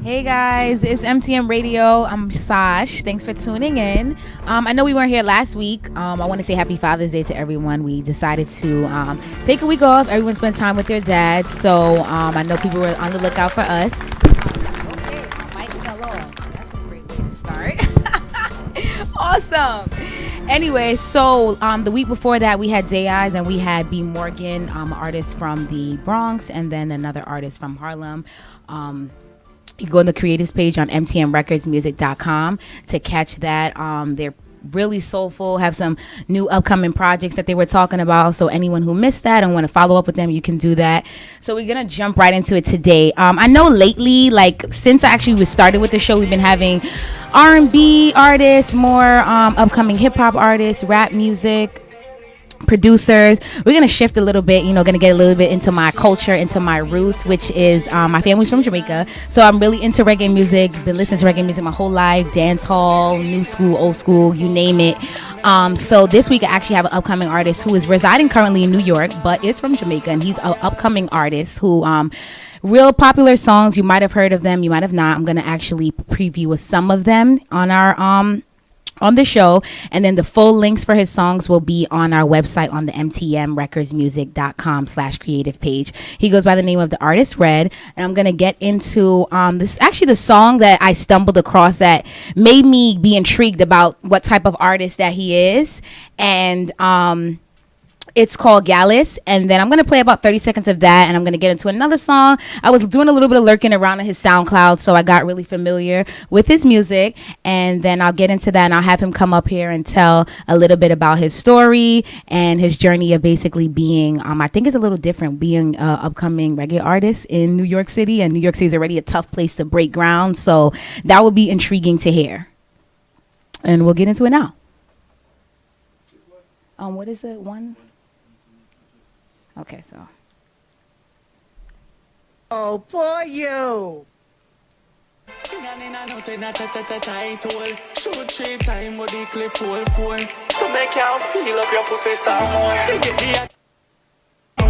Hey guys, it's MTM Radio. I'm Sash. Thanks for tuning in. I know we weren't here last week. I want to say Happy Father's Day to everyone. We decided to take a week off. Everyone spent time with their dads. So I know people were on the lookout for us. Okay, my mic fell off. That's a great way to start. Awesome. Anyway, so the week before that, we had Zay Eyes and we had B. Morgan, an artist from the Bronx, and then another artist from Harlem. You can go on the creatives page on mtmrecordsmusic.com to catch that. They're really soulful, have some new upcoming projects that they were talking about. So anyone who missed that and want to follow up with them, you can do that. So we're going to jump right into it today. I know lately, like since actually we started with the show, we've been having R&B artists, more upcoming hip hop artists, rap music, producers. We're gonna shift a little bit, gonna get a little bit into my culture, into my roots, which is my family's from Jamaica, so I'm really into reggae music. Been listening to reggae music my whole life, dance hall, new school, old school, you name it. So this week I actually have an upcoming artist who is residing currently in New York, but is from Jamaica, and he's an upcoming artist who real popular songs. You might have heard of them, you might have not. I'm gonna actually preview with some of them on our on the show, and then the full links for his songs will be on our website on the mtmrecordsmusic.com/creative page. He goes by the name of the artist Red, and I'm gonna get into this actually the song that I stumbled across that made me be intrigued about what type of artist that he is, and it's called Gallus, and then I'm going to play about 30 seconds of that, and I'm going to get into another song. I was doing a little bit of lurking around on his SoundCloud, so I got really familiar with his music, and then I'll get into that, and I'll have him come up here and tell a little bit about his story and his journey of basically being, I think it's a little different, being an upcoming reggae artist in New York City, and New York City is already a tough place to break ground, so that would be intriguing to hear. And we'll get into it now. What is it? One? Okay, so. Oh, for you. Shoot 3 times, but the clip hold 4. To make you feel up your pussy star more. Take it the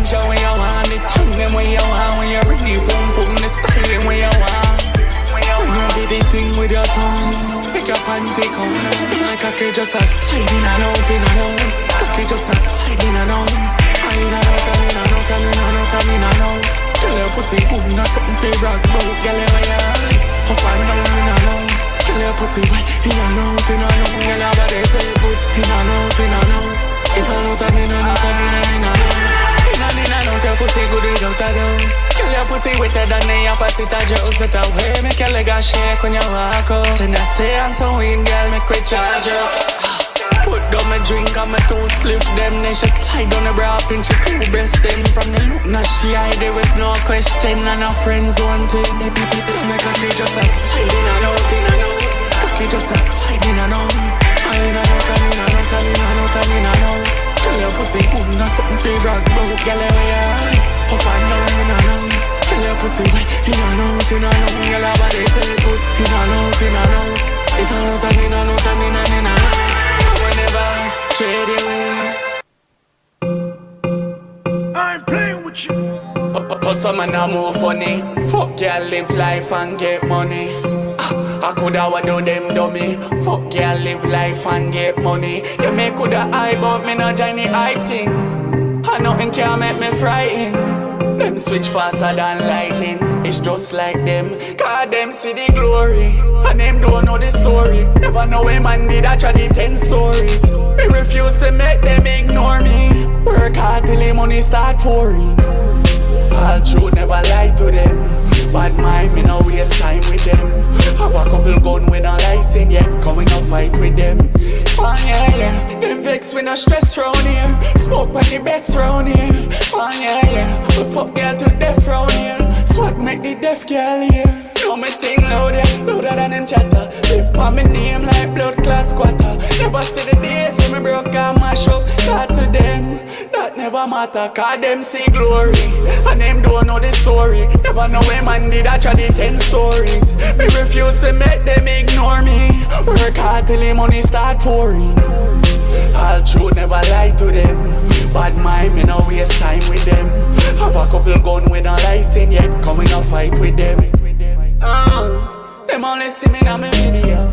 show when you want it, tongue them when you want. When you bring the boom boom, the styling when you want. When you do the thing with your tongue, make your panty come. My cocky just a sliding and out in and out. Cocky just a sliding and out. Coming out. Tell your pussy boom, that's something to brag about. Girl, you up and down in and out. Tell your pussy wet in and out. Girl, your body say good in and out. In and out and in and out and in and out. In and out, your pussy good without a doubt. Girl, your pussy wetter than the opposite of Joe's. That way make your leg a shake when you walk out. And I say I'm so in, girl, make we charge up. Put down my drink and my 2 spliff them. Then she slide on the bra pin, she 2 breast them. From the look now she hide, there was no question. And her friends wanted my cocky just a sliding and out in and out. Cocky just a sliding and out. In and out and in and out and in and out and in and out. Tell your pussy boom, that's something to brag about. Girl, you up and down in and out. Tell your pussy wet in and out in and out. Girl, her body say good in and out in and out. In and out and in and out and in and out. Whenever trade away, I ain't playing with you. but some man are more funny. Fuck yeah, live life and get money. I coulda what do them dummy. Fuck yeah, live life and get money. You may coulda hype, but me no join the hype thing. And nothing can make me frightened. Them switch faster than lightning. It's just like them, cause them see the glory. And them don't know the story. Never know a man did actually 10 stories. We refuse to make them ignore me. Work hard till the money start pouring. All truth never lie to them. Bad mind, me no waste time with them. Have a couple gun with no license yet. Coming up fight with them. Oh yeah. Them vex with no stress round here. Smoke by the best round here. Oh yeah. We fuck girl to death round here. Swag make the deaf girl here. Know me thing louder than them chatter. Live by me name like blood clot squatter. Never see the day, see me broke and mash up. God to them, that never matter. Cause them see glory, and them don't know the story. Never know a man did actually 10 stories. Me refuse to make them ignore me. Work hard till the money start pouring. All truth never lie to them. Bad mind, me no waste time with them. Have a couple gun with no license yet. Coming a fight with them. Them only see me on my video,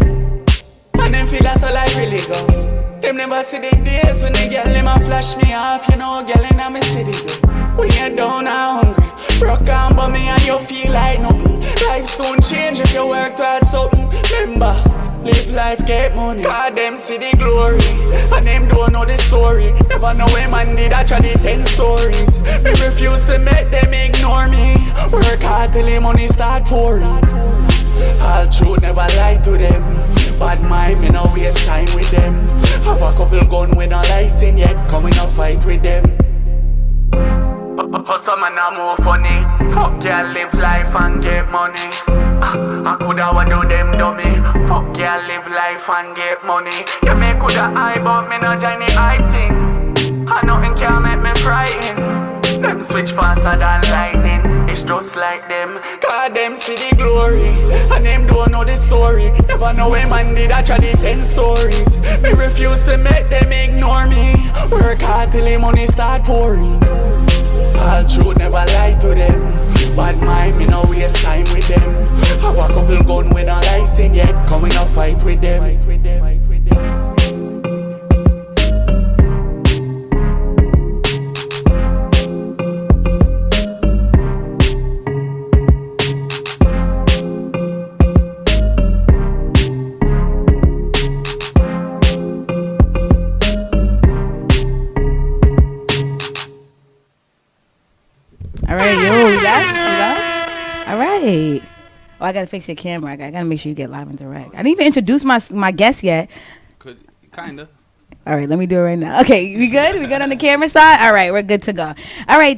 and them feel that's all I really go. Them never see the days when the girl them a flash me off. You know, girl in my city do. When you're down and hungry, broke and bummy and you feel like nothing. Life soon change if you work towards something. Remember, live life, get money. God them see the glory, and them don't know the story. Never know when man did actually 10 stories. Me refuse to make them ignore me. Work hard till the money start pouring. All truth never lie to them. Bad mind, me no waste time with them. Have a couple gun with no license yet, coming a fight with them. Hustle man a more funny. Fuck yeah, live life and get money. I coulda wa do them dummy. Fuck yeah, live life and get money. Yeah, me coulda high, but me no join the high thing. And nothing can make me frightened. Them switch faster than lightning. It's just like them. God them see the glory, and them don't know the story. Never know when man did actually 10 stories. Me refuse to make them ignore me. Work hard till the money start pouring. All truth never lie to them. Bad mind, me no waste time with them. Have a couple gun with no license yet, coming a fight with them. All right, yo, you got? All right. Oh, I gotta fix your camera. I gotta make sure you get live and direct. I didn't even introduce my guest yet. Kinda. All right, let me do it right now. Okay, we good? We good on the camera side? All right, we're good to go. All right,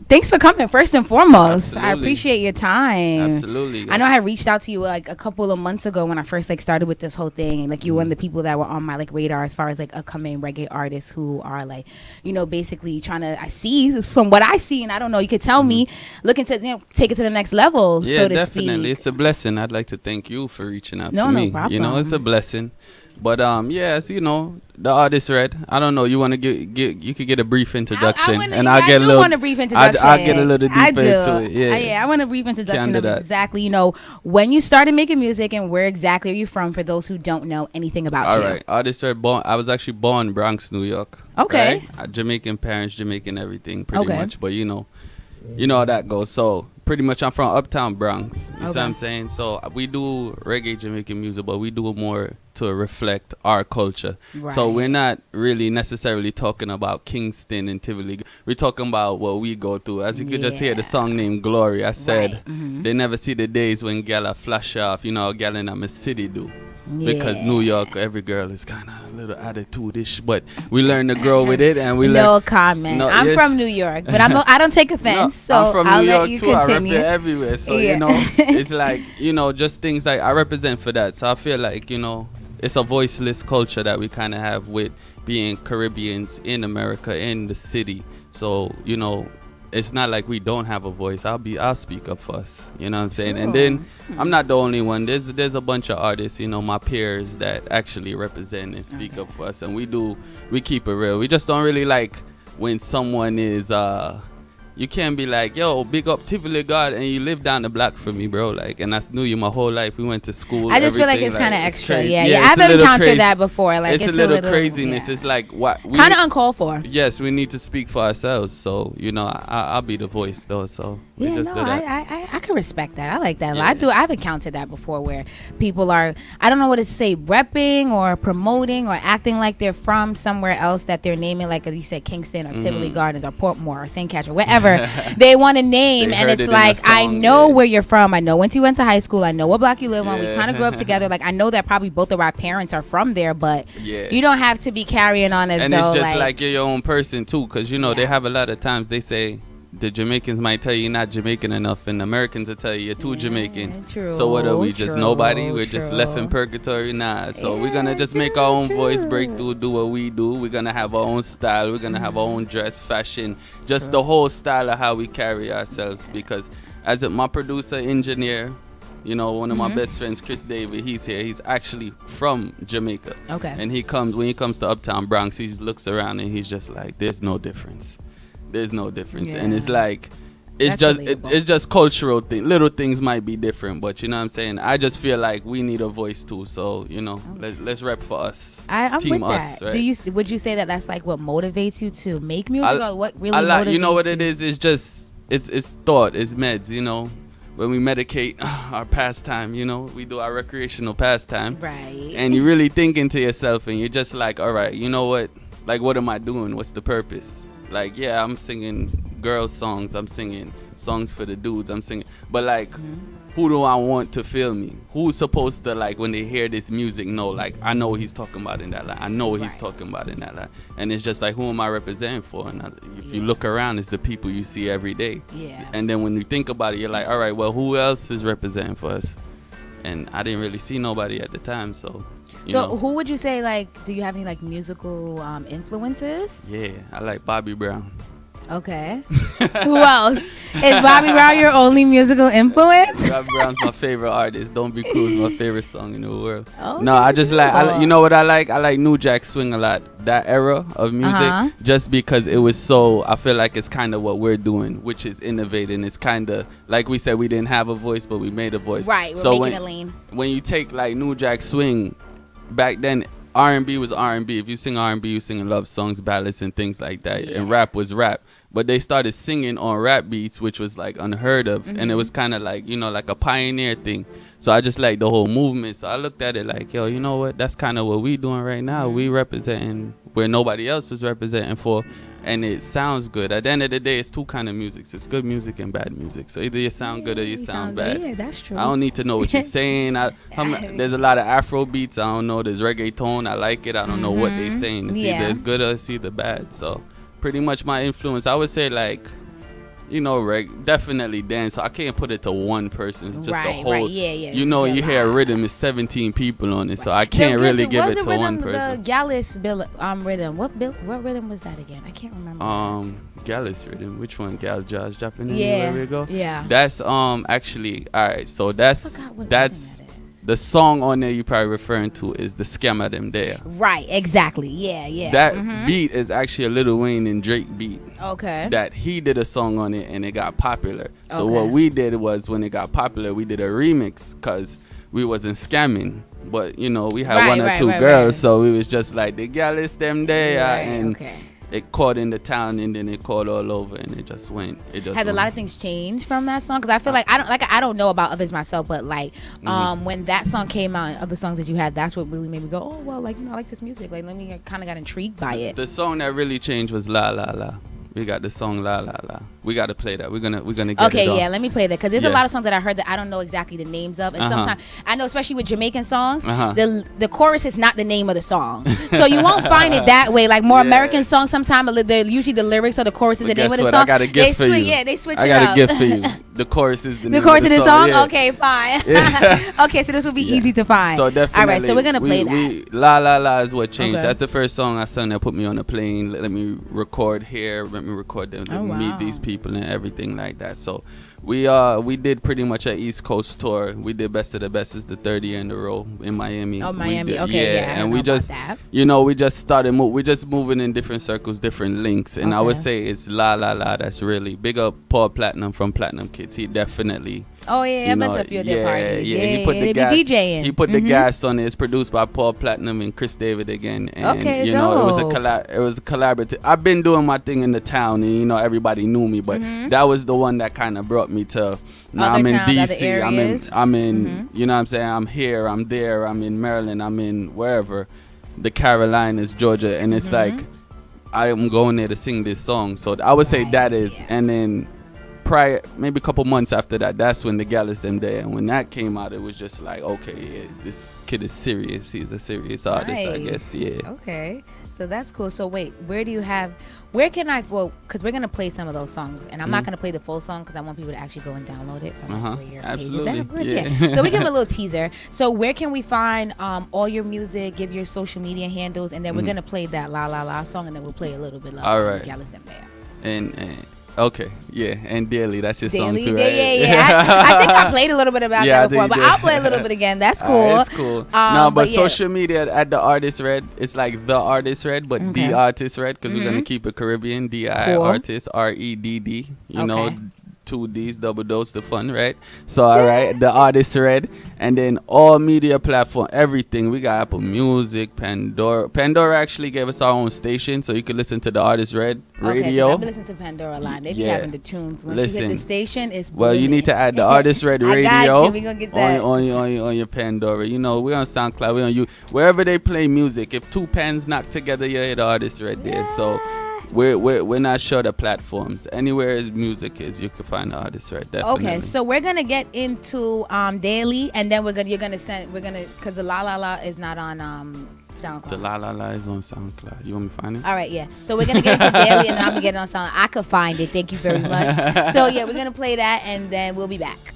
thanks for coming, first and foremost. Absolutely. I appreciate your time. Absolutely. I know I had reached out to you like a couple of months ago when I first like started with this whole thing. And like you were one of the people that were on my like radar as far as like upcoming reggae artists who are like, you know, basically trying to, I see from what I see, and I don't know, you could tell me, looking to take it to the next level, Yeah, so to definitely. speak. It's a blessing. I'd like to thank you for reaching out to No me. problem. You know, it's a blessing. But yes, you know, the artist Red. I don't know. You want to get you could get a brief introduction, and I'll get a little. want a brief introduction. I'll get a little deeper I do. into it. Yeah, I want a brief introduction Can't do of that. exactly, you know, when you started making music and where exactly are you from for those who don't know anything about All you. right, artist Red. I was actually born Bronx, New York. Okay. Right? Jamaican parents, Jamaican everything, pretty Okay. much. But you know how that goes. So pretty much, I'm from Uptown Bronx. You see what I'm saying? So we do reggae Jamaican music, but we do it more to reflect our culture. Right. So we're not really necessarily talking about Kingston and Tivoli. We're talking about what we go through. As you could just hear the song named Glory. I said they never see the days when gal flash off. You know how gal in my city do. Because New York, every girl is kind of a little attitude-ish, but we learn to grow with it, and we learn. No comment. I'm from New York, but I don't take offense. So I'm from I'll New let York you too. continue. I rep it everywhere, so you know, it's like, you know, just things like I represent for that. So I feel like, you know, it's a voiceless culture that we kind of have with being Caribbeans in America, in the city. So, you know, it's not like we don't have a voice. I'll speak up for us. You know what I'm saying? Sure. And then I'm not the only one. There's a bunch of artists, you know, my peers that actually represent and speak up for us. And we keep it real. We just don't really like when someone is you can't be like, yo, big up Tivoli God, and you live down the block from me, bro. Like, and I knew you my whole life. We went to school. I just feel like it's everything, kind of extra. crazy. Yeah. I've encountered that before. Like it's a little craziness. It's like what kind of uncalled for. Yes, we need to speak for ourselves. So, you know, I'll be the voice though. So we just do that. I can respect that. I like that. Yeah. I've encountered that before where people are, I don't know what to say, repping or promoting or acting like they're from somewhere else that they're naming, like you said, Kingston or Tivoli Gardens or Portmore or St. Catch or whatever they want to name. They And heard it's it in like, a song, I know yeah. where you're from. I know when you went to high school. I know what block you live on. We Yeah. kind of grew up together. Like, I know that probably both of our parents are from there, but Yeah. you don't have to be carrying on as And though it's just like you're your own person too, because you know they have a lot of times they say the Jamaicans might tell you you're not Jamaican enough, and the Americans will tell you you're too Jamaican. True, So what are we, just true, nobody? We're just true. left in purgatory? Nah. So we're gonna just make our own voice break through, do what we do. We're gonna have our own style. We're gonna have our own dress, fashion, just the whole style of how we carry ourselves. Because as my producer, engineer, you know, one of my best friends, Chris David, he's here. He's actually from Jamaica. Okay. And when he comes to Uptown Bronx, he just looks around and he's just like, there's no difference. There's no difference. And it's like, it's That's just relatable. it's just cultural thing. Little things might be different, but you know what I'm saying. I just feel like we need a voice too. So let's rep for us. I'm Team with us, that. right? Would you say that that's like what motivates you to make music, or what really I like, motivates you know what it you? is? It's just it's thought, it's meds. When we medicate our pastime, we do our recreational pastime, Right. and you're really thinking to yourself, and you're just like, all right, you know what? Like, what am I doing? What's the purpose? Like, yeah, I'm singing girls' songs. I'm singing songs for the dudes. I'm singing, but like, who do I want to feel me? Who's supposed to, like, when they hear this music, know, like, I know what he's talking about in that line. I know what he's talking about in that line. And it's just like, who am I representing for? And if you look around, it's the people you see every day. Yeah. And then when you think about it, you're like, all right, well, who else is representing for us? And I didn't really see nobody at the time, so. Who would you say, like, do you have any like musical influences? Yeah, I like Bobby Brown. Okay. Who else? Is Bobby Brown your only musical influence? Bobby Brown's my favorite artist. Don't Be Cool is my favorite song in the world. Oh, No, I just like, cool. you know what I like? I like New Jack Swing a lot. That era of music, just because it was so, I feel like it's kind of what we're doing, which is innovating. It's kind of, like we said, we didn't have a voice, but we made a voice. Right, we're so making a lane. When you take like New Jack Swing, back then, R&B was R&B. If you sing R&B, you sing love songs, ballads, and things like that. And rap was rap. But they started singing on rap beats, which was like unheard of. And it was kind of like, like a pioneer thing. So I just like the whole movement. So I looked at it like, yo, you know what? That's kind of what we doing right now. We representing where nobody else was representing for. And it sounds good. At the end of the day, it's two kind of music. It's good music and bad music. So either you sound good or you sound bad. Yeah, that's true. I don't need to know what you're saying. There's a lot of Afro beats. I don't know. There's reggaeton. I like it. I don't know what they're saying. It's either it's good or it's either bad. So pretty much my influence, I would say, like, definitely dance. So I can't put it to one person. It's just a whole. Right. Yeah. You hear a rhythm. It's 17 people on it, so I can't really give it to one person. The Gallus rhythm. What rhythm was that again? I can't remember. Gallus rhythm. Which one? Gal Jazz Japanese. Yeah. Where we go? Yeah. That's actually, all right. So that's the song on there you probably referring to is the Scammer Them There. Right. Exactly. Yeah. That beat is actually a Lil Wayne and Drake beat. Okay. That he did a song on it and it got popular. So what we did was, when it got popular, we did a remix because we wasn't scamming, but we had one or two girls, so we was just like, the gal is them there, and it caught in the town, and then it caught all over, and it just went. Has a lot of things changed from that song? Because I feel like I don't know about others myself, but like when that song came out and other songs that you had, that's what really made me go, oh well, like I like this music. Like I kind of got intrigued by it. The song that really changed was La La La. We got the song La La La. We got to play that. We're gonna get it Okay, on. yeah, let me play that, because there's a lot of songs that I heard that I don't know exactly the names of, and sometimes I know, especially with Jamaican songs, the chorus is not the name of the song, so you won't find it that way. Like more American songs, sometimes usually the lyrics or the chorus is the name of the song. I got a gift for you. Yeah, they switch it up. I got a gift for you. The chorus is the name chorus of the song. Yeah. Okay, fine. Okay, so this will be easy to find. So definitely. All right, so we're gonna play that. La La La is what changed. Okay. That's the first song I sung that put me on a plane. Let me record here. Let me record them. Meet these people and everything like that. So we did pretty much an East Coast tour. We did Best of the Best is the third year in a row in Miami. Oh, Miami. Did, okay, yeah. And we just we just started we just moving in different circles, different links. And I would say it's La La La that's really big up. Paul Platinum from Platinum Kids. He definitely. Oh yeah, I've been to a few of their parties. Yeah. He put the gas. DJing. He put the gas on it. It's produced by Paul Platinum and Chris David again. And it was a collaborative. I've been doing my thing in the town, and everybody knew me, but that was the one that kind of brought me to. Now I'm in DC. I'm in. You know what I'm saying? I'm here. I'm there. I'm in Maryland. I'm in wherever, the Carolinas, Georgia, and it's like I'm going there to sing this song. So I would say that is, and then. Maybe a couple months after that, that's when the Gal is Them There, and when that came out, it was just like, okay, yeah, this kid is serious. He's a serious artist, I guess. Yeah. Okay, so that's cool. So wait, where can I? Well, because we're gonna play some of those songs, and I'm not gonna play the full song because I want people to actually go and download it from your absolutely. pages. Yeah. So we give a little teaser. So where can we find all your music? Give your social media handles, and then we're gonna play that La La La song, and then we'll play a little bit of the Gal is Them There. And okay, yeah, and Daily, that's your Daily, song too, right? Yeah. I think I played a little bit about that before, but I'll play a little bit again. That's cool. It's cool. But social media at The Artist Red, it's like The Artist Red, but The Artist Red, because we're going to keep it Caribbean. D-I Artist, R-E-D-D, you know, two D's, double dose the fun, right? So all right, the artist red, and then all media platform, everything. We got Apple Music, Pandora. Pandora actually gave us our own station, so you could listen to the artist red radio. Okay, I've been listening to Pandora a lot. They be having the tunes. When you hit the station, it's well, you need to add the artist red radio. I got you. We gonna get that on your Pandora. You know, we're on SoundCloud. We're on you wherever they play music. If two pens knock together, you hear the artist right there. So we're not sure the platforms. Anywhere music is, you can find the artist right. Definitely. Okay, so we're gonna get into daily, and then because the La La La is not on SoundCloud. The La La La is on SoundCloud. You want me to find it? All right, yeah. So we're gonna get into daily, and then I'm gonna get it on SoundCloud. I could find it. Thank you very much. So yeah, we're gonna play that, and then we'll be back.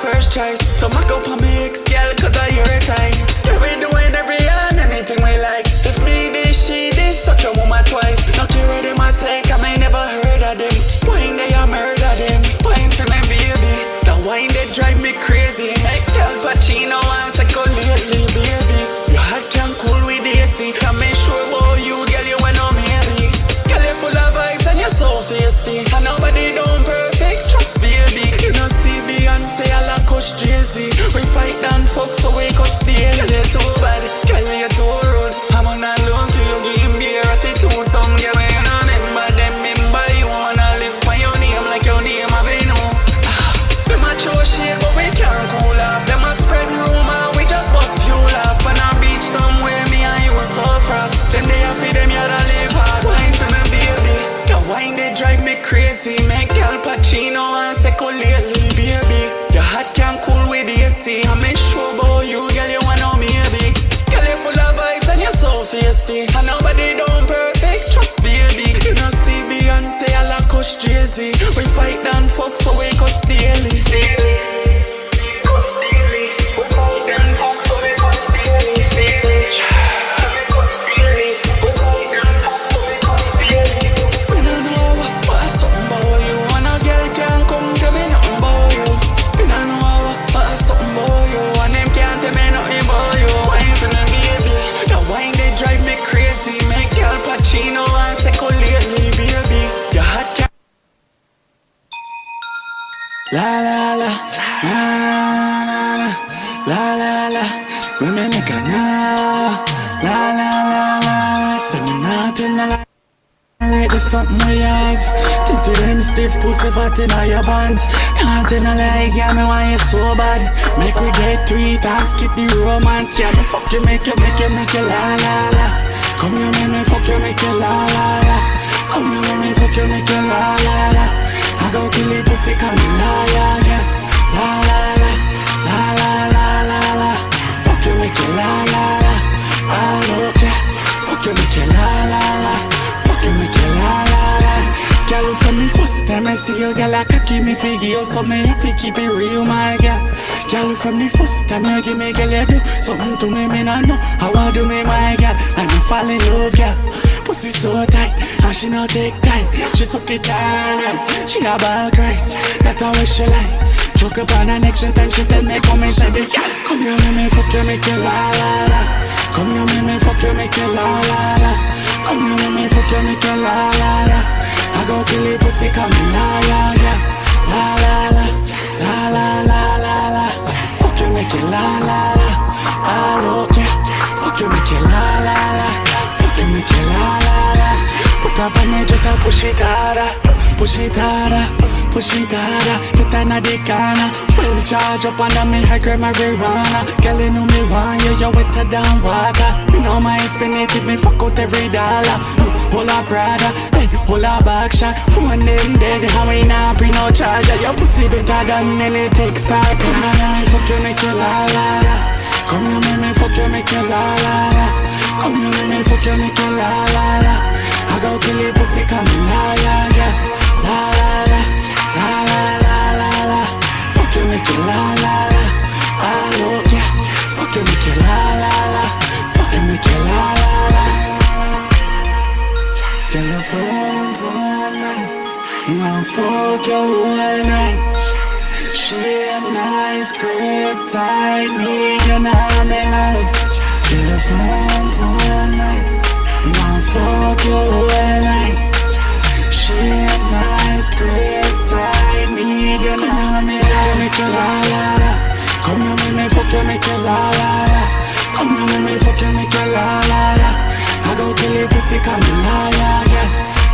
First choice, so I go for me ex girl, cause I your time. Yeah, we doing every and anything we like. If me this, she this, such a woman twice. Not care what them I say, I may never heard of them. Wine they a murder them. Wine for me baby, the wine they drive me crazy. Make girl Pacino and psycho lately, baby. Your heart can cool with the AC. I make sure boy you girl you when I'm heavy. Girl you full of vibes and you're so feisty. And nobody don't perfect, trust baby. You know see Beyonce Jay-Z. We fight and fuck so we go steal. Girl you too bad, girl you too rude. I'm on a loan to you, give me a attitude. Some girl we you know remember them, remember you. Wanna live by your name like your name have been known. Them a throw shit but we can't cool off. Them a spread rumor, we just bust fuel off. On a beach somewhere, me and you so frost. Them they a feed them, you to live hard. Wine for me baby, the wine they drive me crazy. Make Al Pacino and Seco lately, baby. Your heart can cool with the AC. I make sure about you, girl, you wanna me baby. Girl, you full of vibes and you're so feisty. And nobody don't perfect, trust baby. You know see Beyonce, I like Coach Jay-Z. We fight and fuck so we go daily. La la la, la la la, la la la, we make a now. La la la la, say me nothing a lie. There's something we have. Tinted them stiff pussy fat in all your bands. Nothing a lie, girl, me want you so bad. Make we get to it and skip the romance. Girl, me fuck you, make you la la la. Come here, make me fuck you, make you la la la. Come here, make me fuck you, make you la la la. I go kill it, pussy, call me la la la. La la la, la la la la la. Fuck you, make you la la la. I look ya. Fuck you, make you la la la. Fuck you, make you la la la. Girl, from me first time I see you, girl, I can keep me figure. So me have to keep it real, my girl. Girl, from the first time you give me, girl, you do something to me, me not know how I do me, my girl. And you fall in love, girl. Pussy so tight, and she no take time. She suck it down, she a ball cries. That's how she like. Choke up on her next and time she tell me come inside the girl. Come here, me fuck you, make you la la la. Come here, me fuck you, make you la la la. Come here, me fuck you, make you la la la. I go kill it, pussy, call me la la la. La la la, la la la la la. Fuck you, make you la la la. I look ya. Fuck you, make you la la la. Make you la la la. Put up on me just a push it harder. Push it harder, push it harder. Sit on the corner. Well charge up under me, I grab marijuana. Girl, you know me want you, you wetter than water. Me know my spend it if me fuck out every dollar. Hold a brother, then hold a back shot. Phone them dead, how we not bring no charger. Your pussy better than any Texas. Come here, me fuck you, make you la la la. Come here, me fuck you, make you la la la. Come here, me fuck you, make you la la la. I go kill it, pussy, come la la la. La la la, la la la. make you la la la. Ah, look, yeah. Fuck you, make you la la la. Fuck you, make you la la la. Girl, you boom nice. You want fuck you all night. Shape nice, grip tight, me you know me life. Girl, you boom nice. You want fuck you all night. Shape nice, grip tight, me you know me life. Make you la la la. Come here, make me fuck you, make you la la la. Come here, make me fuck you, make you la la la. I go kill your pussy, come in la la yeah.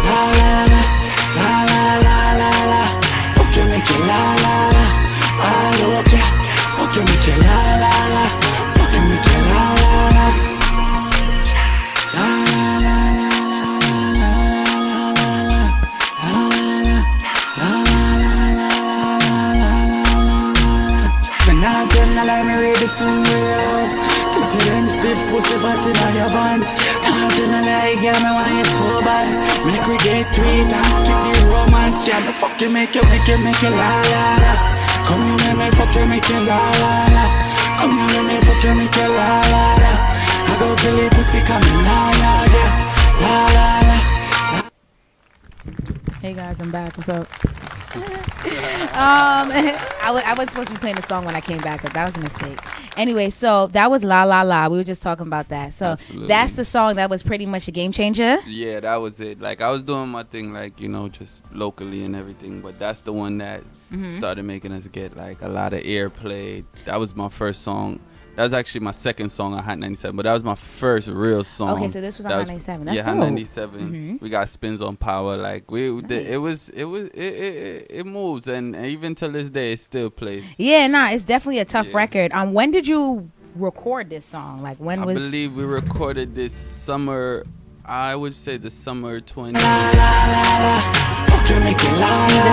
La la la, la la la la la. Fuck you, make you la la la. Ah, look, yeah. Fuck you, make you la la la. Fuck you, make you la la la. La la la la la la la la la la la. When I tell me like me read the song real. To them stiff pussy fat in your bands. Can't tell me like yeah, me want you so bad. Make we get tweet and skip the romance. Girl, me fuck you, make you la la la. Come here, make me fuck you, make you la la la. Come here, make me fuck you, make you la la la. I go kill your pussy, come in la la yeah. La la la. Hey guys, I'm back. What's up? I was supposed to be playing the song when I came back, but that was a mistake. Anyway, so that was La La La. We were just talking about that. So Absolutely. that's the song that was pretty much a game changer. Yeah, that was it. Like I was doing my thing, like you know, just locally and everything. But that's the one that started making us get like a lot of airplay. That was my first song. That was actually my second song on Hot 97, but that was my first real song. Okay, so this was on Hot 97. That's yeah, dope. Hot 97. We got Spins on Power. Like it moves, and even till this day, it still plays. Yeah, nah, it's definitely a tough record. When did you record this song? Like when I was? believe we recorded this summer. I would say the summer 20. The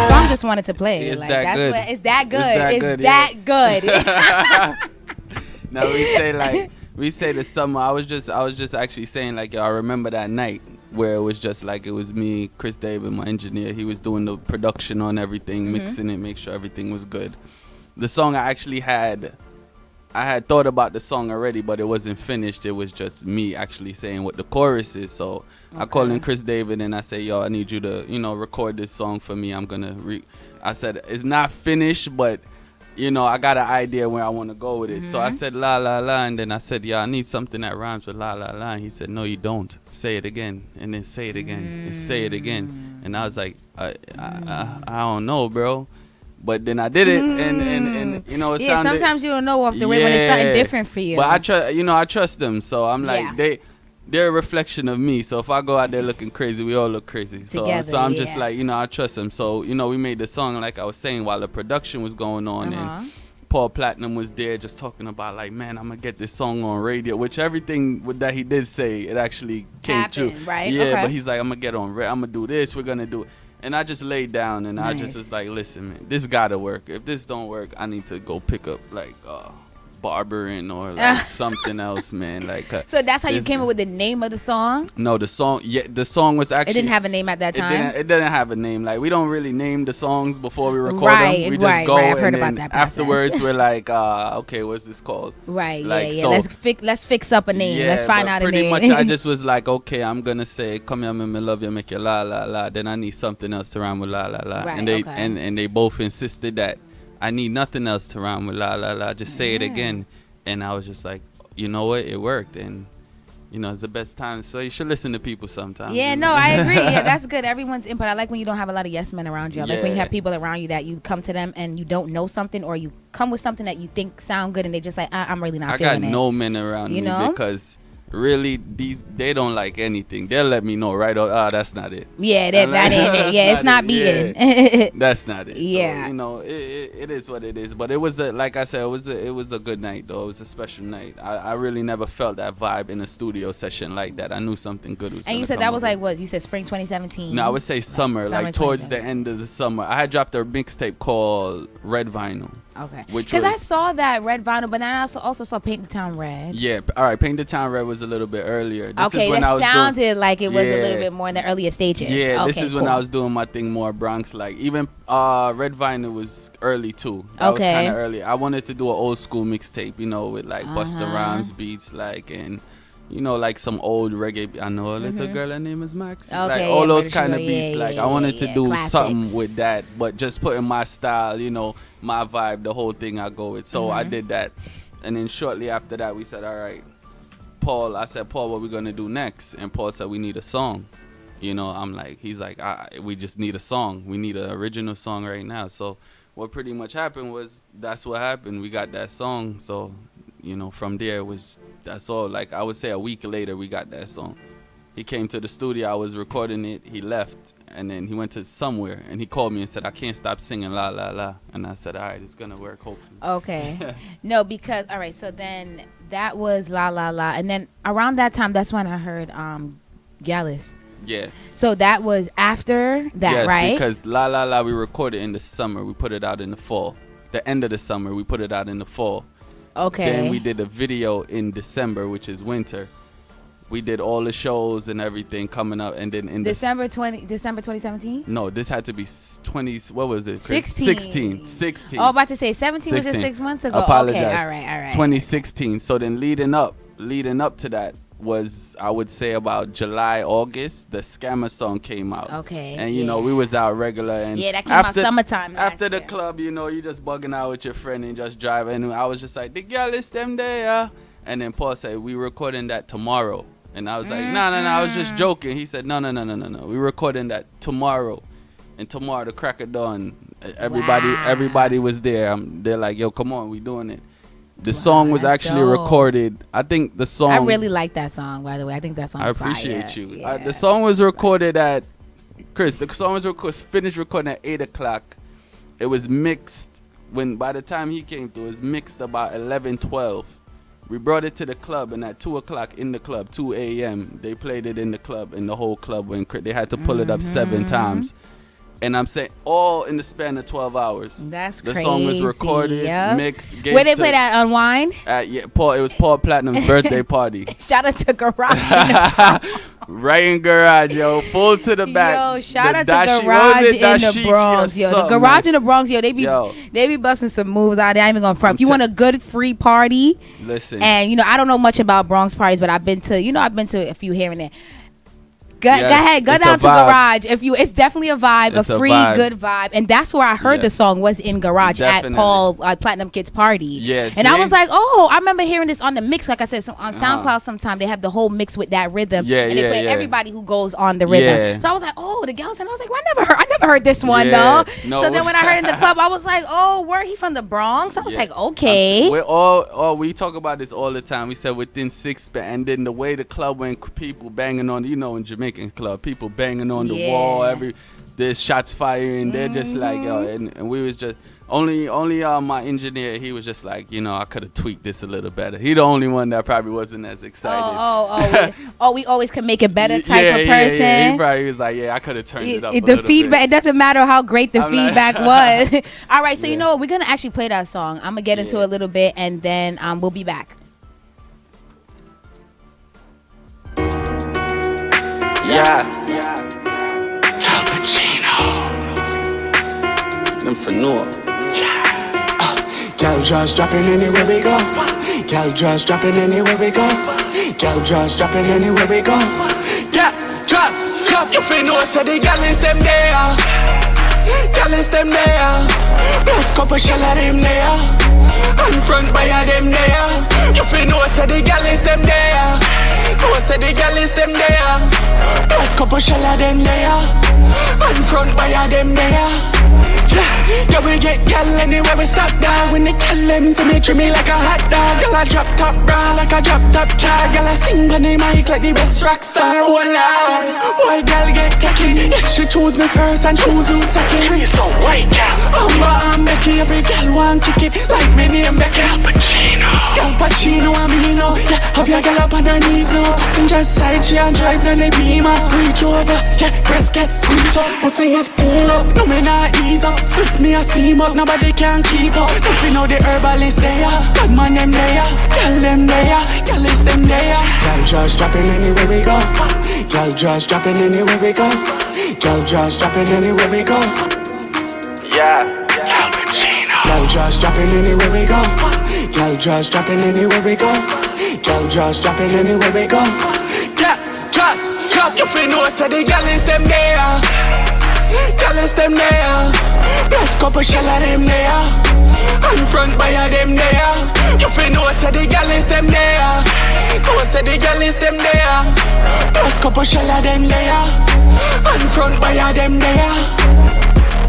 song just wanted to play. It's like, that that's good. What, it's that good. It's that good, It's that good. No, we say the summer. I was just actually saying like, yo, I remember that night where it was just like it was me, Chris David, my engineer. He was doing the production on everything, mixing it, make sure everything was good. The song I had thought about the song already, but it wasn't finished. It was just me actually saying what the chorus is. So I called in Chris David and I say, yo, I need you to, record this song for me. I'm gonna I said it's not finished, but I got an idea where I want to go with it. So I said la la la, and then I said, yeah, I need something that rhymes with la la la. And he said, no, you don't. Say it again, and then say it again, and say it again. And I was like, I don't know, bro. But then I did it, and it sounded. Sometimes you don't know off the way when it's something different for you. But I trust them, so I'm like they're a reflection of me. So if I go out there looking crazy, we all look crazy. So I'm just like, I trust them. So we made the song, like I was saying, while the production was going on, and Paul Platinum was there just talking about like, man, I'm gonna get this song on radio, which everything that he did say, it actually came true. Right? Yeah, okay. but he's like, I'm gonna get on, I'm gonna do this, we're gonna do it. And I just laid down and I just was like, listen, man, this gotta work. If this don't work, I need to go pick up like barbering or like something else, man. Like so that's how you came up with the name of the song? No, the song was actually, it didn't have a name at that time. It didn't have a name. Like we don't really name the songs before we record them. We just go I've heard and about then that process. afterwards we're like, okay, what's this called? Right. Like, yeah. So, let's fix up a name. Let's find out a name. Pretty much I just was like, okay, I'm gonna say, come here, make me love you, make you la la la. Then I need something else to rhyme with la la la. Right, and they and they both insisted that I need nothing else to rhyme with la la la. Just say it again. And I was just like, you know what? It worked. And, it's the best time. So you should listen to people sometimes. Yeah, no, I agree. Yeah, that's good. Everyone's input. I like when you don't have a lot of yes men around you. I like when you have people around you that you come to them and you don't know something, or you come with something that you think sound good and they just like, I'm really not feeling it. I got no men around me because really they don't like anything. They'll let me know right. That's not it. Yeah, that ain't it. Yeah, it's not beating. Yeah. That's not it. Yeah. So, it is what it is. But it was like I said, it was a good night though. It was a special night. I really never felt that vibe in a studio session like that. I knew something good was. And you said that was like what? You said spring 2017. No, I would say summer, like towards the end of the summer. I had dropped a mixtape called Red Vinyl. Okay. Which Because I was- saw that Red Vinyl, but then I also saw Paint the Town Red. Yeah, all right. Paint the Town Red was a little bit earlier. This Okay, is when that I was sounded like it was a little Yeah. bit more in the earlier stages. Yeah, okay, this is when cool. I was doing my thing more Bronx like. Even Red Vinyl was early too. That was Okay. kind of early. I wanted to do an old school mixtape, you know, with like Busta Uh-huh. Rhymes beats, like, and you know, like some old reggae. I know a little girl, her name is Max. Mm-hmm. Okay, Like yeah, all those for kind of sure. beats. Yeah, Like yeah, I wanted yeah, to do classics. something with that, but just putting my style, you know, my vibe, the whole thing I go with. So I did that, and then shortly after that, we said, all right, Paul. I said, Paul, what we gonna do next? And Paul said, we need a song. You know, I'm like, he's like, we just need a song. We need an original song right now. So what pretty much happened was that's what happened. We got that song. So, you know, from there that's all. Like I would say a week later we got that song. He came to the studio. I was recording it. He left, and then he went to somewhere, and he called me and said, I can't stop singing La La La. And I said, all right, it's gonna work, hopefully. Okay. No, because all right. So then that was La La La, and then around that time, that's when I heard Gallus. Yeah. So that was after that, Yes, right? because La La La we recorded in the summer. We put it out in the fall. The end of the summer, we put it out in the fall. Okay. Then we did a video in December, which is winter. We did all the shows and everything coming up, and then in December 2017. No, this had to be 20. What was it? 16. 16. Oh, about to say 17 was just 16. 6 months ago. Apologize. Okay, all right. 2016. So then leading up to that was, I would say, about July, August, the Scammer song came out. Okay, And you know, yeah. we was out regular, and Yeah, that came out summertime last After the year. club, you know, you just bugging out with your friend and just driving. And I was just like, the girl is them there. And then Paul said, we recording that tomorrow. And I was like, no, I was just joking. He said, no. We recording that tomorrow. And tomorrow, the crack of dawn, everybody was there. They're like, yo, come on, we doing it. The song was that's actually dope. recorded. I think the song. I really like that song, by the way. I think that song I is appreciate fire. you. Yeah. The song was recorded at Chris. The song was finished recording at 8:00. It was mixed by the time he came through. It was mixed about 11:12. We brought it to the club, and at 2:00 in the club, 2 a.m. they played it in the club, and the whole club went crazy. They had to pull it up 7 times. And I'm saying all in the span of 12 hours. That's the crazy. song was recorded, Yep. mixed. Where they play that on Wine? Paul. It was Paul Platinum's birthday party. Shout out to Garage. Right in Garage, yo. Full to the back. Yo, shout The out to Dashi- Garage what was it? in the Dashiki or Bronx. Yo, the something, Garage man. in the Bronx, yo, they be busting some moves out there. I ain't even gonna front. If you want a good free party, Listen. and you know, I don't know much about Bronx parties, but I've been to a few here and there. Go ahead, go it's down a to vibe. Garage. It's definitely a vibe, It's a a free, vibe. good vibe, and that's where I heard the Yes. song was in Garage Definitely. at Paul Platinum Kids party. Yes, and I see? was like, oh, I remember hearing this on the mix. Like I said, on SoundCloud, sometime they have the whole mix with that rhythm, Yeah, and they yeah, play yeah. everybody who goes on the rhythm. Yeah. So I was like, oh, the girls, and I was like, well, I never heard this one Yeah. though. No. So then when I heard in the club, I was like, oh, where he from the Bronx? I was Yeah. like, okay. We're all we talk about this all the time. We said within 6 and then the way the club went, people banging on, you know, in Jamaican club, people banging on the wall, there's shots firing, they're just like, yo, and we was just only my engineer, he was just like, you know, I could have tweaked this a little better. He the only one that probably wasn't as excited. We always can make it better type yeah, of yeah, person. yeah. He probably was like, yeah, I could have turned it up a The little feedback, bit. it doesn't matter how great the I'm like- feedback was. All right, so you Yeah. know what? We're going to actually play that song. I'm going to get into it a little bit, and then we'll be back. Yeah. Cappuccino. Them for no. Girl just dropping anywhere we go. Girl just dropping anywhere we go. Girl just dropping anywhere we go. Yeah, just drop. You feel no say the girl is them there. Girl is them there. Plus couple shell of them there. And front by them there. You feel no say the girl is them there. No say the girl is them there. Plus couple shell of them there. And front by them there. Yeah, we get gal anywhere we stop down. When they call them, see me treat me like a hot dog. Girl I drop top bra like a drop top car. Girl I sing on the mic like the best rock star. Oh Lord, why girl get taken? Yeah, she choose me first and choose you second. She's so white, girl. I'm Becky, every girl want kick it like me name Becky. Cappuccino, Amino. Yeah, have your girl up on her knees now. Passenger side, she and drive down the beamer. Reach over, yeah, breast get squeezed up, pussy get full up. No me not ease up. Swift me a steam up, nobody can keep up. If you know the herbalist there, bad man them there, girl them there, girl is them there. Girl just dropping anywhere we go. Girl just dropping anywhere we go. Girl just dropping anywhere we go. Yeah. Girl just dropping anywhere we go. Girl just dropping anywhere we go. Girl just dropping anywhere we go. Yeah, just drop. You feel know so the girl is them there. Girl is them there. Plus couple shell of them there. And front buyer them there. You feel know so the girl is them there. Know so the girl is them there. Plus couple shell of them there. And front buyer them there.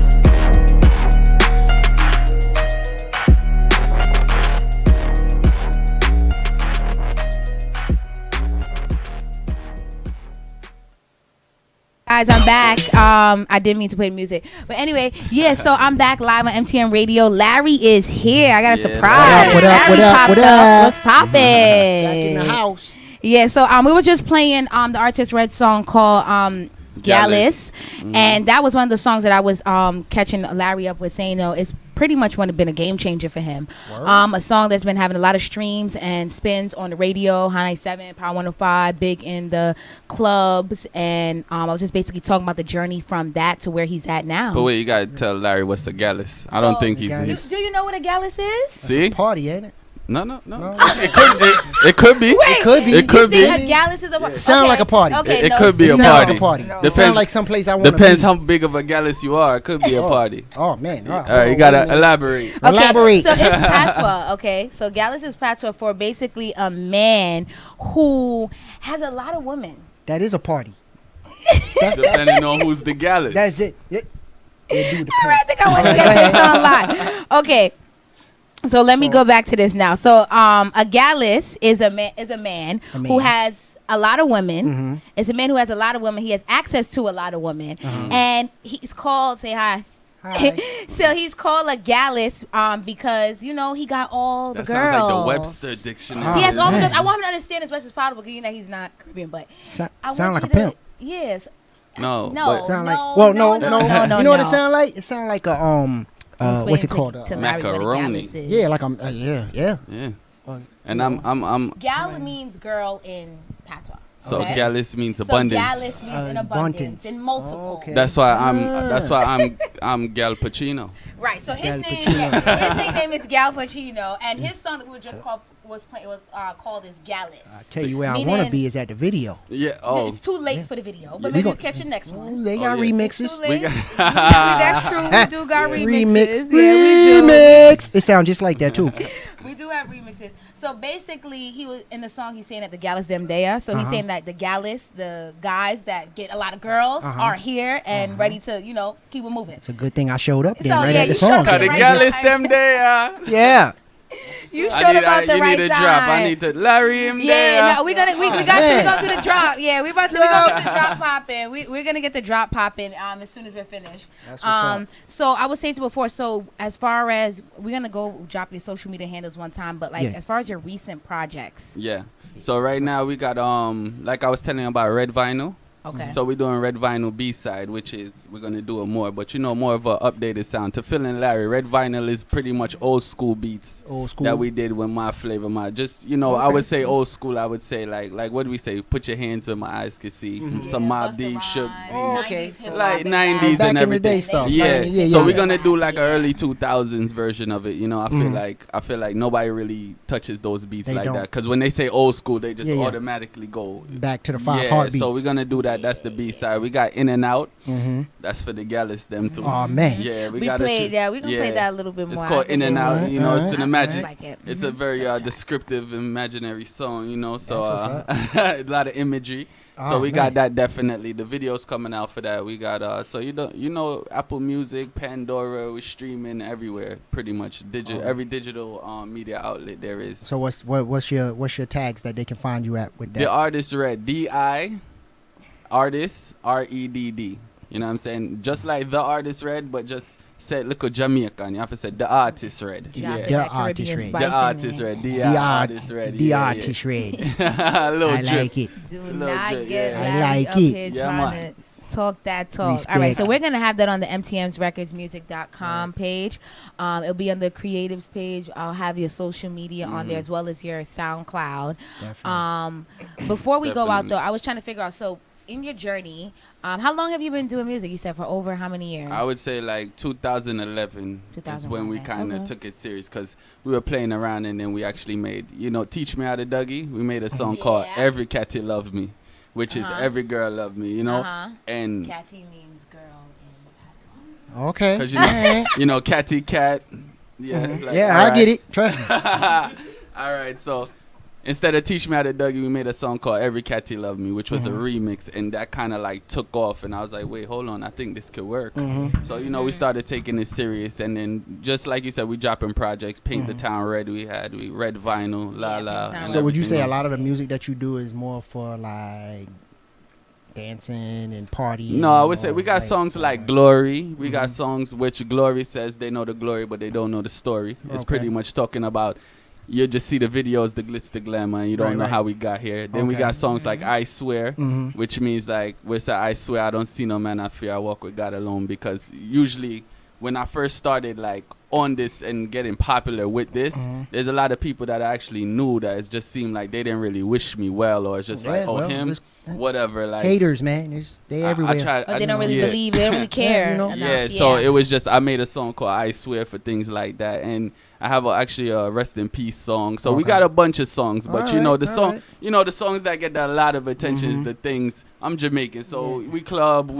Guys, I'm back. I didn't mean to play music, but anyway, yeah. So I'm back live on MTM Radio. Larry is here. I got a surprise. What up? Larry popped What up. up? What's poppin'? Back in the house. Yeah. So we were just playing the Artist Red song called Gallus, and that was one of the songs that I was catching Larry up with, saying, it's pretty much been a game changer for him. A song that's been having a lot of streams and spins on the radio, High 97, Power 105, big in the clubs, and I was just basically talking about the journey from that to where he's at now. But wait, you gotta tell Larry what's a gallus. I don't think he's. Do you know what a gallus is? See? Party, ain't it? No. It could be. Wait, It could be. It could be. A gallus is a party. Sound like a party. Okay, It no, could be a Sound party. like a party. No. It Depends- sound like someplace I want to be. Depends how big of a gallus you are. It could be a party. Oh, man. All right, you gotta elaborate. Okay, Elaborate. so it's patois, okay? So gallus is patois for basically a man who has a lot of women. That is a party. Depending on who's the gallus. That's it. It do depend. All right, I think I want to get this online. Okay. So let me go back to this now. So a gallus is a man who has a lot of women. It's a man who has a lot of women. He has access to a lot of women. And he's called, say hi. Hi. So he's called a gallus because, he got all That the girls. sounds like the Webster dictionary. He has all the man. girls. I want him to understand as much as possible because he's not Caribbean. But I Sound want like a you pimp. Yes. No. No. but Sound like No, no. no, You know what no. it sound like? It sound like a what's it called? To Larry what a Macaroni. gallus is. Yeah, like yeah. Yeah. And I'm Gal means girl in patois. so okay? gallus means So abundance. gallus means in abundance, Abundance. in multiple. Oh, okay. That's why I'm Gal Pacino. Right. So his Gal name, Pacino. his nickname is Gal Pacino, and his song that we were just called called is Gallus. I tell you where I want Meaning- to be is at the video. Yeah. Oh. It's too late for the video, but we maybe we'll gon- catch the next one. They got yeah. It's remixes. too late. got- That's true. We do got remixes. Remix. Yeah, we do. Remix. It sounds just like that too. We do have remixes. So basically, he was in the song. He's saying that the Gallus them there. So he's saying that the Gallus, the guys that get a lot of girls, are here and ready to, keep it moving. It's a good thing I showed up then So, right yeah, at the you showed song. up Got the right gallus time. them there. Yeah. You showed up the you right need a time. drop. I need to Larry him Yeah, there. no, we got to we gonna do the drop. Yeah, we gonna get the drop popping. We're gonna get the drop popping as soon as we're finished. That's what's up. So I was saying to before. So as far as we're gonna go drop your social media handles one time, but like Yeah. as far as your recent projects, Yeah. So right now we got like I was telling you about Red Vinyl. okay. So we're doing Red Vinyl B-side, which is we're gonna do it more, but more of a updated sound. To Phil and Larry, Red Vinyl is pretty much old school beats Old school. that we did with my flavor. I would say old school. I would say like what do we say? Put your hands where my eyes can see. Some Mobb Busta Deep, Shook Rhymes, D. Oh, okay. 90s hip-hop Like and 90s that. Back and in the day everything. stuff. Yeah. Yeah, So yeah. we're gonna do like Yeah. an early 2000s version of it. I feel like nobody really touches those beats They like don't. that. Cause when they say old school, they just Yeah, yeah. automatically go. Back to the five Yeah. heartbeats. So we're gonna do that. That's the B side. We got In and Out. Mm-hmm. That's for the gallus them too. Oh man. Yeah, We gotta played that. We're gonna play yeah. that a little bit more. It's I called think In and it Out. was- Alright, It's an I imagine. like it. It's a very descriptive, imaginary song. So That's a lot of imagery. So Oh, we man. got that definitely. The video's coming out for that. We got Apple Music, Pandora, we're streaming everywhere, pretty much. Every digital media outlet there is. So what's your tags that they can find you at with that? The Artist Red, DI, Artist REDD. You know what I'm saying? Just like The Artist Red, but just say look at Jamaican. You have to say The Artist Red. Drop Yeah. that The Caribbean Artist Red. spice The in Artist there. Red. the The Artist Red. The yeah, artist red. yeah. A little I drip. like it. Do It's a little not drip, get yeah. I Larry like up it. here Yeah, trying man. to talk that talk. Respect. All right, so we're gonna have that on the mtmsrecordsmusic.com page. It'll be on the creatives page. I'll have your social media on there as well as your SoundCloud. Definitely. Before we go out Definitely. though, I was trying to figure out. So in your journey, how long have you been doing music? You said for over how many years? I would say like 2011 is when we 2011, kind of okay. took it serious because we were playing around and then we actually made, Teach Me How to Dougie. We made a song called Yeah. Every Catty Love Me, which is Every Girl Love Me, and Catty means girl in Okay. because Alright. Catty Cat, yeah, like, Yeah, all I right. get it. Trust me. All right, so instead of Teach Me How to Dougie, we made a song called Every Catty Love Me, which was a remix, and that kind of like took off, and I was like, wait, hold on, I think this could work. So, we started taking it serious, and then just like you said, we dropping projects, Paint the Town Red, we Red Vinyl, La Yeah, La. Paint the Town and So would you everything say a else. lot of the music that you do is more for like dancing and partying? No, I would say or, we got songs like Glory. We got songs which Glory says they know the glory, but they don't know the story. It's Okay. pretty much talking about you just see the videos, the glitz, the glamour, and you don't Right, know right. how we got here. Then we Okay. got songs like I Swear, Mhm. which means like we say I swear I don't see no man I fear, I walk with God alone. Because usually when I first started like on this and getting popular with this, there's a lot of people that I actually knew that it just seemed like they didn't really wish me well, or it's just like, Yeah, oh, well, him, it's- whatever. Like Haters, man. They everywhere. I tried, But they don't really yeah. believe. They don't really care. you know. enough. Yeah, so it was just I made a song called I Swear for things like that, and I have actually a Rest in Peace song. So we Okay. got a bunch of songs, but Alright, the song, alright. the songs that get a lot of attention is the things. I'm Jamaican, so we club,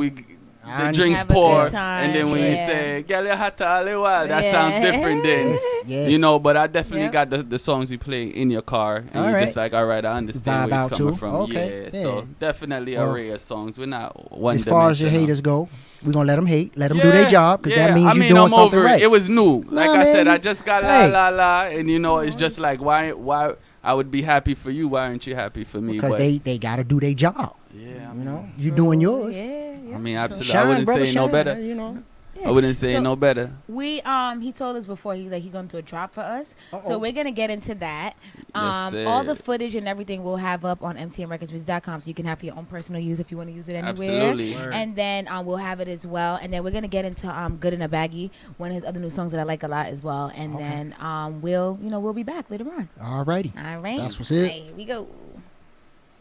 the drinks Have a good pour, time, and then when you yeah. say "Girl, you hot all the while," that Yeah. sounds different than. Yes, yes. But I definitely Yep. got the songs you play in your car, and you're Alright. just like, all right, I understand Vibe where out it's coming too. from. Okay, Yeah, so yeah. definitely Well, array of songs. We're not one. As far as your haters go, we're gonna let them hate. Let them do their job, because that means you're doing I'm something over right. it. It was new. Like Nah, I said, man, I just got hey. la la la, and it's just like why I would be happy for you. Why aren't you happy for me? because But they gotta do their job. yeah, You know, you doing yours. I mean, absolutely. I Shine, wouldn't brother, say no shine, better. You know. I wouldn't say So- no better. We he told us before he's going to do a drop for us. So Uh-oh. we're gonna get into that. Yes, All sir. the footage and everything we'll have up on mtmrecordsmusic.com, so you can have for your own personal use if you want to use it anywhere. Absolutely. And then we'll have it as well. And then we're gonna get into Good in a Baggie, one of his other new songs that I like a lot as well. And then we'll be back later on. Alrighty. All right. That's what's it. Here we go.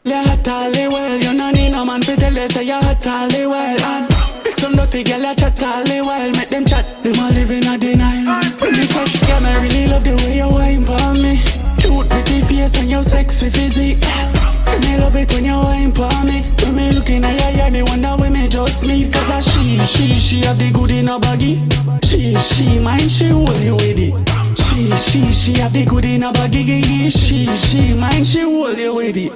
You hot all the while, you no need no man fi tell you say you hot all the while. And pick some dirty girl a chat all the while, make them chat. Them a living a denial. When me fresh, yeah, me really love the way you wine for me. Cute pretty face and your sexy physique. Say me love it when you wine for me. When me looking at you, yeah, me wonder when me just meet. Cause a she have the good in a baggy. She mind she hold you with it. She have the good in a baggy. She mind she hold you with it.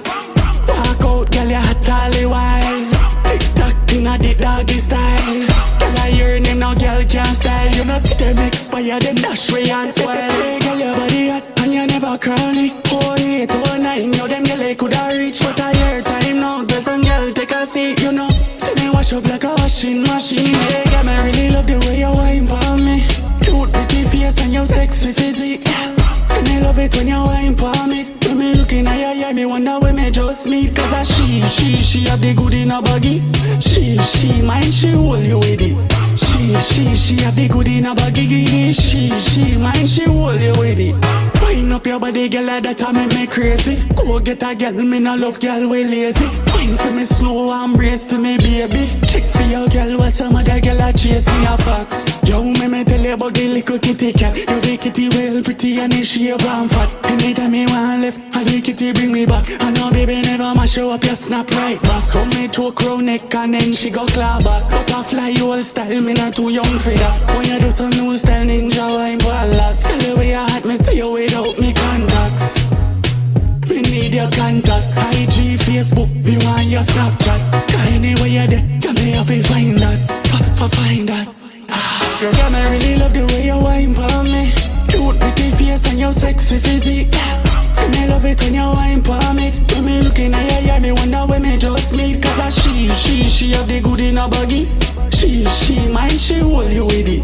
Walk out, girl, you hot all the while. Tick-tock inna the doggy style. Girl, I hear them now, girl can't style. You know, fit them expire, them dash way and spoil. Hey, girl, your body hot and you never crawly. 08, 09, you them girl, they coulda reach. But I hear time now, there's some girl take a seat, you know. See me wash up like a washing machine. Hey, girl, me really love the way you wine for me. Cute pretty face and your sexy physique. See me love it when you wine for me. When me looking at you, yeah, me wonder when me just meet. Cause a she have the good in a baggy. She mind she hold you with it. She have the good in a baggy. She mind she hold you with it. Wind up your body, girl, like that make me crazy. Go get a girl, me no love girl we lazy. Wine for me slow and brace for me baby. Check for your girl, what some other girl a chase me a fox. Yo, me tell you about the little kitty cat. You the kitty well pretty and she shave and fat. Anytime me want left, and the kitty bring me back. I know baby never mash you up, you snap right back. So me to crow neck and then she go claw back. Butterfly old style, me not too young for that. When you do some new style, ninja wine for a lot. Tell you where you at, me see you without me contacts. Me need your contact. IG, Facebook, me want your Snapchat. Cause anywhere you're there, can me have to find that. Find that. You got me really love the way you wine for me. Cute pretty face and your sexy physique. See me love it when you wine for me. When me looking at you, yeah, me wonder when me just meet. Cause a she have the good in a baggy. She mind she hold you with it.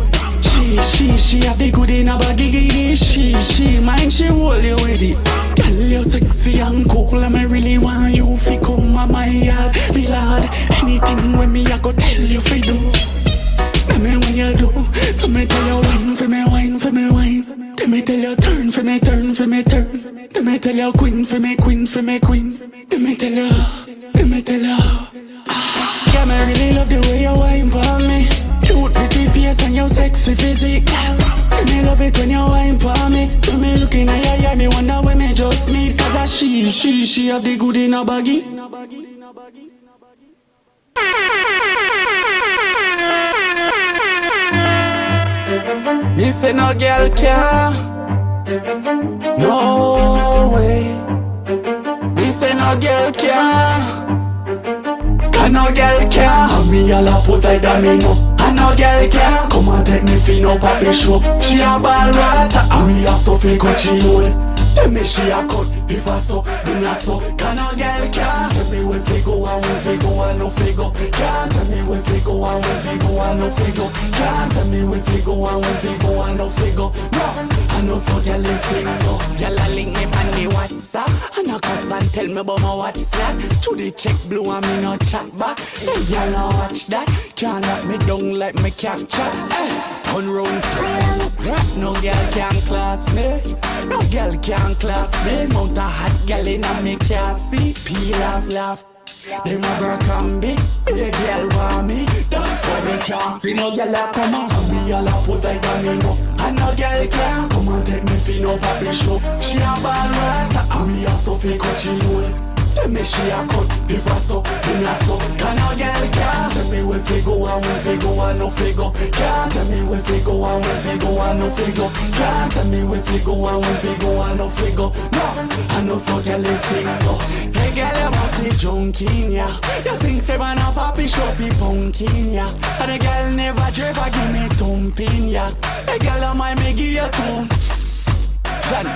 She have the good in a baggy. She mind she hold you with it. Girl, you sexy and cool and me really want you fi come on my yard. Me la hard. Anything when me I go tell you fi do. Let me when you do. So me tell you wine for me, wine for me, wine. Then me tell you turn for me, turn for me, turn. Then me tell you queen for me, queen for me, queen. Then me tell you, then me tell you. Yeah, me really love the way you wine for me. Cute pretty face and your sexy physique. See me love it when you wine for me. When me looking at you, yeah, me wonder when me just meet. Cause a she have the good in a baggy. Me say no girl can. No way. Me say no girl can. Can no girl can. And me all a pose like that me know. And no girl can. Come and take me fin up a show. She a ball right. And me a stuffy cut she load. Tell me she a cut. If I so, then I so. Can no girl can. Tell me where fi go and where fi go and no fi go. Can't tell me where fi go and where fi go and no fi go. Can't tell me where fi go and where fi go and no fi go. No, I know so girl is single. Girl a link me on the WhatsApp. And I cuss and tell me about my WhatsApp. To the check blue and me no chat back. Hey girl no watch that. Can't knock me down like me capture. Turn round. No girl can class me. No girl can class me. Mount a hot girl in a me can't see. Peel off laugh. Them a broke and big. Be a girl want me. That's why me can't see no girl a come on. And me all a pose like that me know. And no girl can come and take me fin up a show. She a ball right. And me a stuffy cut she load. Tell me she a cut. If I so, then I so. Can no girl can tell me where fi go and where fi go and no fi go. Can't tell me where fi go and where fi go and no fi go. Can't tell me where fi go and where fi go and no fi go. No, I know so girl is single. Hey girl, you must be junkin', yeah. You think say man a papi show fi punkin', yeah. And the girl never drip or give me thumping, yeah. Hey girl, I might me give you two. John,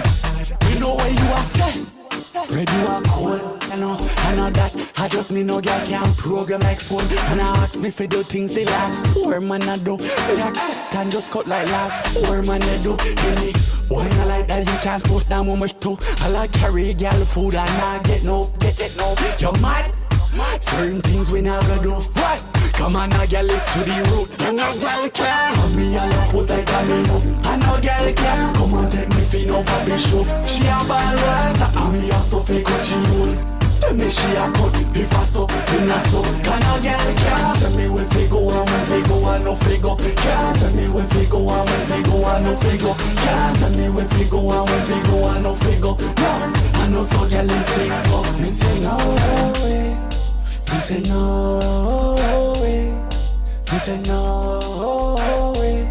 you know where you are say. Ready you are cold, I know that. I just me no girl can program like phone. And I ask me for do things the last 4 man I do. I can just cut like last 4 man I do. Any why not like that you can't post down much too. I like carry girl food and I get no. You mad? Certain things we never do. What? Come on, a girl is to the root. And no girl can. And me all a pose like a me know. And no girl can. Come and take me fin up a be show. She a ball right. And me a stuffy cut she load. Tell me she a cut. If I so, then I so. Can no girl can. Tell me where fi go and where fi go and no fi go. Can't tell me where fi go and where fi go and no fi go. Can't tell me where fi go and where fi go and no fi go. No, I know so girl is single. Me say no way. Me say no way. Me say no way.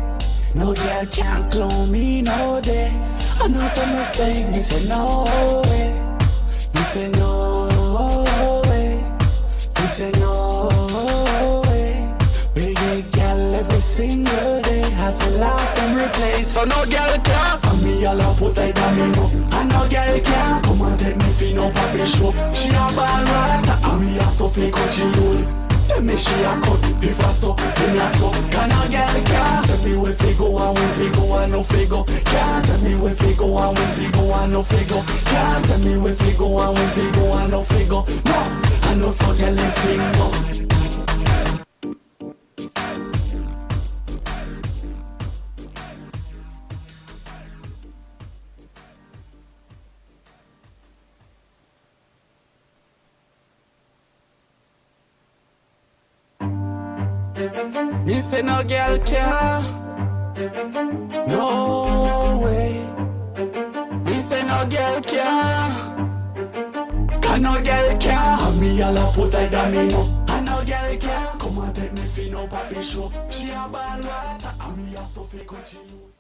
No girl can't clone me no day. I know some mistake. Me say no way. Me say no way. Me say no way. We get girl every single day. Has the last and replace. So no girl can. And me all a pose like that me know. And no girl can. Come and take me fin up a be show. She a ball right. And me a stuffy cut she load. Tell me she a cut. If I so, then I so. Can no girl can. Tell me where fi go and where fi go and no fi go. Can't tell me where fi go and where fi go and no fi go. Can't tell me where fi go and where fi go and no fi go. No, I know so girl is single. Me say no girl can. No way. Me say no girl can. Can no girl can. And me all a pose like that me know. And no girl can. Come and take me fin up a be show. She a ball right. And me a stuffy cut she load.